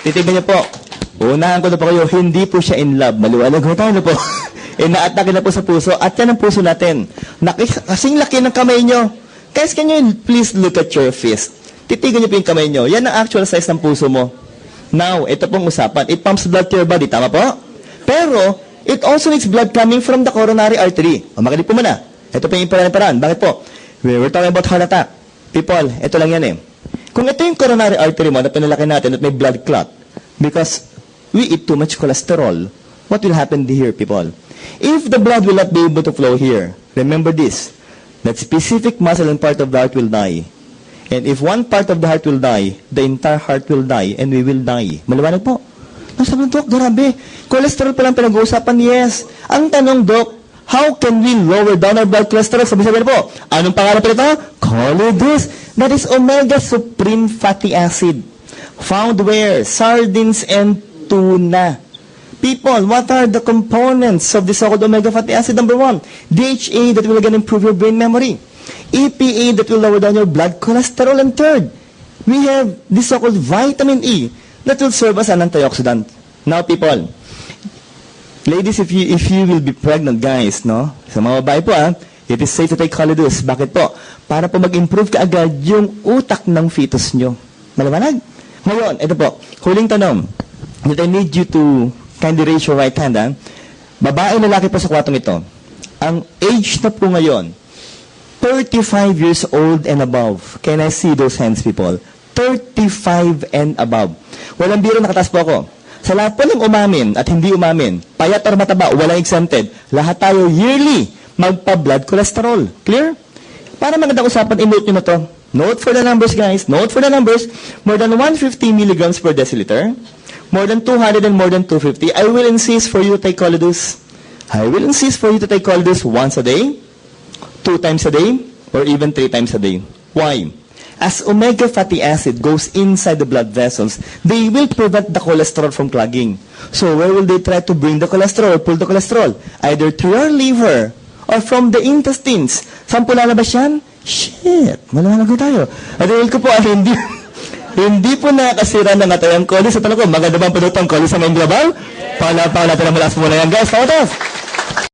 titignan niyo po. Unahan ko na po kayo, hindi po siya in love. Maliwanag ho tayo na po. Ina-atake na po sa puso. At yan ang puso natin. Kasing laki ng kamay nyo. Guys, can you please look at your fist? Titigan niyo po yung kamay nyo. Yan ang actual size ng puso mo. Now, ito pong usapan. It pumps blood to your body. Tama po? Pero, it also needs blood coming from the coronary artery. O, makinig po muna. Ito po yung paraan. Bakit po? We're talking about heart attack. People, ito lang yan eh. Kung ito yung coronary artery mo na pinalaki natin at may blood clot, because we eat too much cholesterol, what will happen here, people? If the blood will not be able to flow here, remember this, that specific muscle and part of the heart will die. And if one part of the heart will die, the entire heart will die, and we will die. Maliwanag po. Sabi ng Dok, grabe. Cholesterol pa lang pinag-uusapan, yes. Ang tanong, Dok, how can we lower down our blood cholesterol? Sabi-sabi na po, anong pangalan pa ito? Choleduz. That is omega supreme fatty acid. Found where? Sardines and tuna. People, what are the components of the so-called omega fatty acid? Number 1, DHA that will again improve your brain memory. EPA that will lower down your blood cholesterol. And third, we have the so-called vitamin E that will serve as an antioxidant. Now, people, ladies, if you will be pregnant, guys, no? Sa mga babae po, it is safe to take Choleduz. Bakit po? Para po mag-improve kaagad yung utak ng fetus nyo. Maliwanag? Ngayon, ito po, huling tanong. That I need you to kindly raise your right hand, Babae, lalaki po sa kwartong ito. Ang age na po ngayon, 35 years old and above. Can I see those hands, people? 35 and above. Walang biro, nakataas po ako. Sa lahat po ng umamin at hindi umamin, payat or mataba, walang exempted. Lahat tayo yearly magpa-blood cholesterol. Clear? Para magandang usapan, i-note nyo na to. Note for the numbers, guys. Note for the numbers. More than 150 milligrams per deciliter. More than 200 and more than 250. I will insist for you to take Choleduz. I will insist for you to take Choleduz once a day, 2 times a day, or even 3 times a day. Why? As omega fatty acid goes inside the blood vessels, they will prevent the cholesterol from clogging. So where will they try to bring the cholesterol, pull the cholesterol? Either through your liver or from the intestines. Saan po lalabas yan? Shit! Malaman ko tayo. At ko po, hindi po nakasira ng atayang cholesterol. Sa tanong ko, maganda bang produktong cholesterol sa mga global? Pangalapan natin ang malas muna yan, guys. Pakotas!